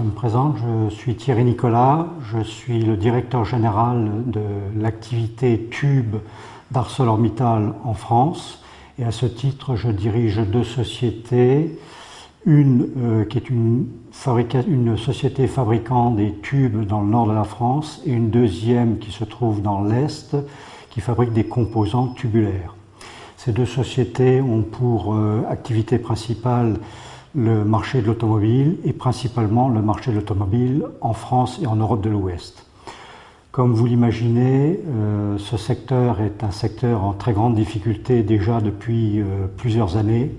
me présente, je suis Thierry Nicolas, je suis le directeur général de l'activité tube d'ArcelorMittal en France et à ce titre je dirige deux sociétés, une qui est une société fabricant des tubes dans le nord de la France et une deuxième qui se trouve dans l'Est qui fabrique des composants tubulaires. Ces deux sociétés ont pour activité principale le marché de l'automobile et principalement le marché de l'automobile en France et en Europe de l'Ouest. Comme vous l'imaginez, ce secteur est un secteur en très grande difficulté déjà depuis plusieurs années.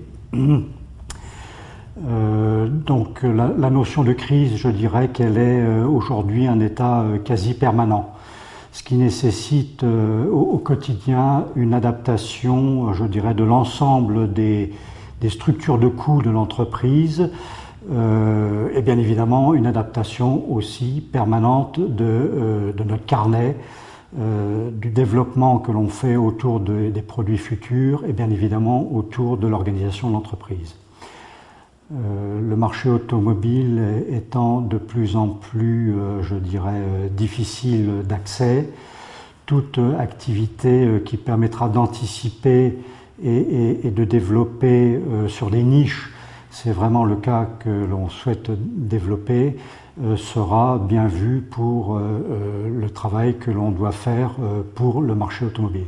Donc la notion de crise, je dirais qu'elle est aujourd'hui un état quasi permanent, ce qui nécessite au quotidien une adaptation, je dirais, de l'ensemble des structures de coûts de l'entreprise et bien évidemment une adaptation aussi permanente de notre carnet, du développement que l'on fait autour des produits futurs et bien évidemment autour de l'organisation de l'entreprise. Le marché automobile étant de plus en plus, je dirais, difficile d'accès, toute activité qui permettra d'anticiper et de développer sur des niches, c'est vraiment le cas que l'on souhaite développer, sera bien vue pour le travail que l'on doit faire pour le marché automobile.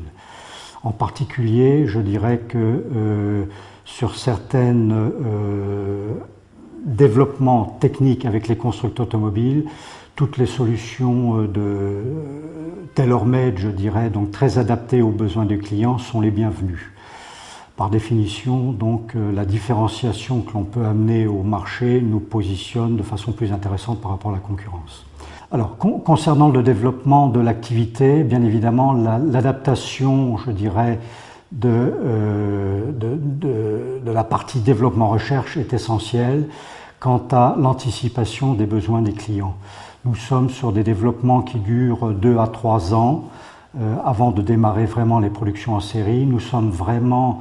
En particulier, je dirais que sur certains développements techniques avec les constructeurs automobiles, toutes les solutions de tailor-made, je dirais, donc très adaptées aux besoins du client, sont les bienvenues. Par définition, donc, la différenciation que l'on peut amener au marché nous positionne de façon plus intéressante par rapport à la concurrence. Alors, concernant le développement de l'activité, bien évidemment, l'adaptation, je dirais, de la partie développement-recherche est essentielle quant à l'anticipation des besoins des clients. Nous sommes sur des développements qui durent 2 à 3 ans avant de démarrer vraiment les productions en série. Nous sommes vraiment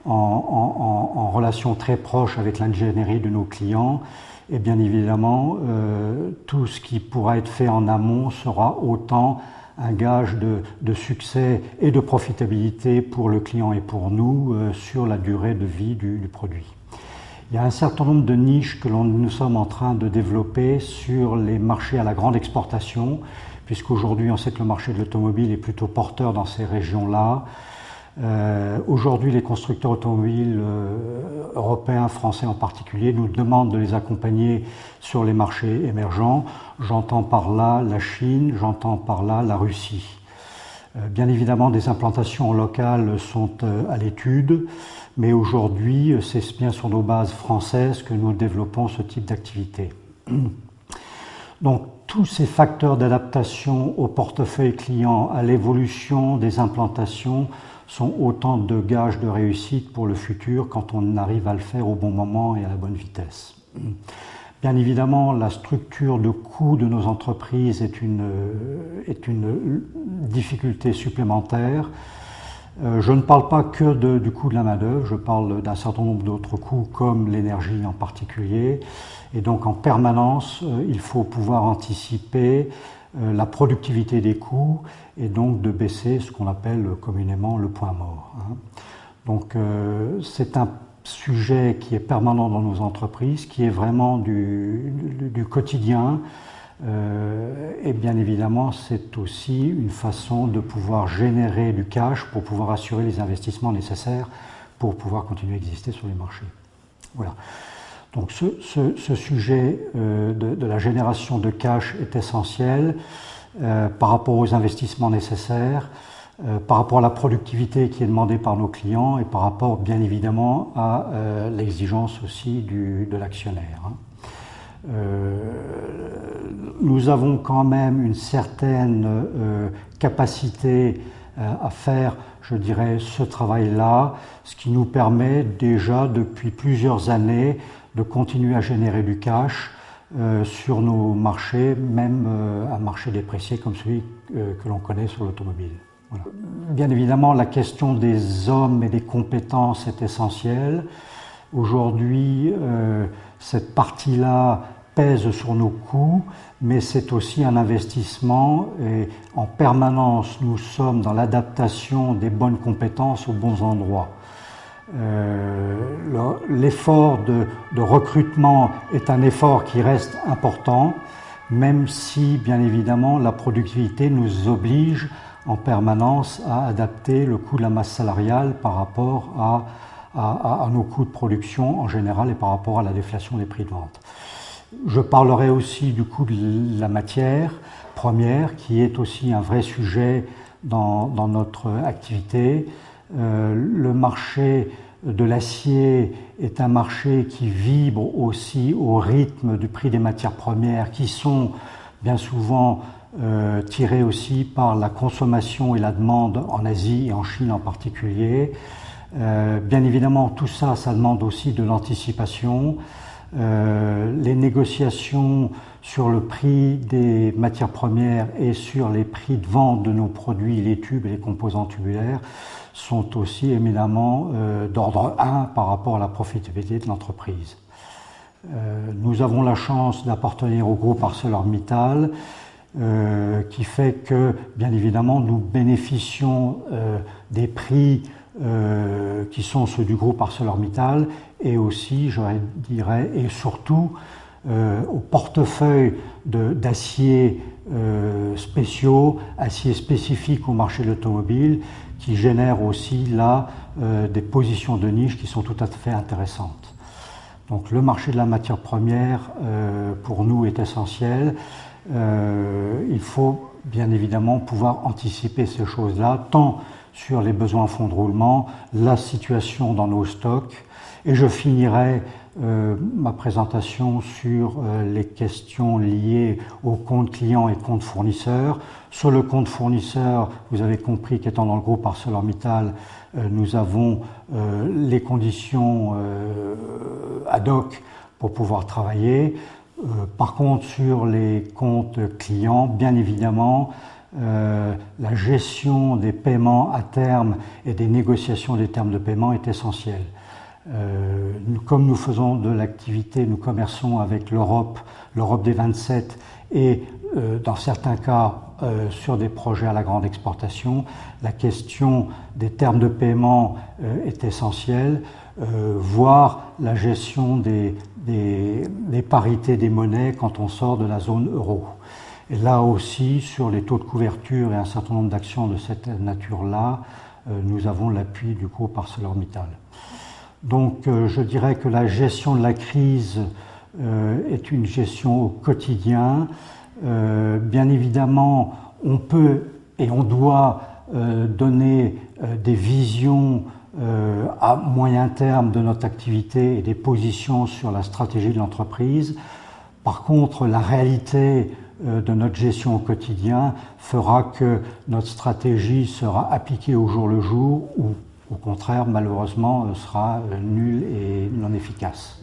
en relation très proche avec l'ingénierie de nos clients et bien évidemment tout ce qui pourra être fait en amont sera autant un gage de succès et de profitabilité pour le client et pour nous sur la durée de vie du produit. Il y a un certain nombre de niches que nous sommes en train de développer sur les marchés à la grande exportation, puisqu'aujourd'hui on sait que le marché de l'automobile est plutôt porteur dans ces régions-là. Aujourd'hui, les constructeurs automobiles européens, français en particulier, nous demandent de les accompagner sur les marchés émergents. J'entends par là la Chine, j'entends par là la Russie. Bien évidemment, des implantations locales sont à l'étude, mais aujourd'hui, c'est bien sur nos bases françaises que nous développons ce type d'activité. Donc, tous ces facteurs d'adaptation au portefeuille client, à l'évolution des implantations, sont autant de gages de réussite pour le futur quand on arrive à le faire au bon moment et à la bonne vitesse. Bien évidemment, la structure de coût de nos entreprises est une difficulté supplémentaire. Je ne parle pas que du coût de la main-d'œuvre, je parle d'un certain nombre d'autres coûts comme l'énergie en particulier. Et donc en permanence, il faut pouvoir anticiper la productivité des coûts et donc de baisser ce qu'on appelle communément le point mort. Donc c'est un sujet qui est permanent dans nos entreprises, qui est vraiment du quotidien et bien évidemment c'est aussi une façon de pouvoir générer du cash pour pouvoir assurer les investissements nécessaires pour pouvoir continuer à exister sur les marchés. Voilà. Donc ce sujet de la génération de cash est essentiel par rapport aux investissements nécessaires, par rapport à la productivité qui est demandée par nos clients et par rapport bien évidemment à l'exigence aussi de l'actionnaire. Nous avons quand même une certaine capacité à faire, je dirais, ce travail-là, ce qui nous permet déjà depuis plusieurs années de continuer à générer du cash sur nos marchés, même un marché déprécié comme celui que l'on connaît sur l'automobile. Voilà. Bien évidemment, la question des hommes et des compétences est essentielle. Aujourd'hui, cette partie-là pèse sur nos coûts, mais c'est aussi un investissement et en permanence nous sommes dans l'adaptation des bonnes compétences aux bons endroits. L'effort de recrutement est un effort qui reste important, même si bien évidemment la productivité nous oblige en permanence à adapter le coût de la masse salariale par rapport à nos coûts de production en général et par rapport à la déflation des prix de vente. Je parlerai aussi du coût de la matière première, qui est aussi un vrai sujet dans notre activité. Le marché de l'acier est un marché qui vibre aussi au rythme du prix des matières premières, qui sont bien souvent tirées aussi par la consommation et la demande en Asie et en Chine en particulier. Bien évidemment, tout ça, ça demande aussi de l'anticipation. Les négociations sur le prix des matières premières et sur les prix de vente de nos produits, les tubes et les composants tubulaires, sont aussi éminemment d'ordre 1 par rapport à la profitabilité de l'entreprise. Nous avons la chance d'appartenir au groupe ArcelorMittal, qui fait que, bien évidemment, nous bénéficions des prix qui sont ceux du groupe ArcelorMittal et aussi, je dirais, et surtout au portefeuille d'aciers spéciaux, aciers spécifiques au marché de l'automobile, qui génèrent aussi là des positions de niche qui sont tout à fait intéressantes. Donc le marché de la matière première pour nous est essentiel. Il faut bien évidemment pouvoir anticiper ces choses-là, tant sur les besoins en fonds de roulement, la situation dans nos stocks. Et je finirai ma présentation sur les questions liées au compte client et compte fournisseur. Sur le compte fournisseur, vous avez compris qu'étant dans le groupe ArcelorMittal, nous avons les conditions ad hoc pour pouvoir travailler. Par contre, sur les comptes clients, bien évidemment, la gestion des paiements à terme et des négociations des termes de paiement est essentielle. Comme nous faisons de l'activité, nous commerçons avec l'Europe des 27 et dans certains cas sur des projets à la grande exportation, la question des termes de paiement est essentielle, voire la gestion des parités des monnaies quand on sort de la zone euro. Et là aussi, sur les taux de couverture et un certain nombre d'actions de cette nature-là, nous avons l'appui du groupe ArcelorMittal. Donc je dirais que la gestion de la crise est une gestion au quotidien. Bien évidemment, on peut et on doit donner des visions à moyen terme de notre activité et des positions sur la stratégie de l'entreprise. Par contre, la réalité de notre gestion au quotidien fera que notre stratégie sera appliquée au jour le jour ou au contraire, malheureusement, sera nulle et non efficace.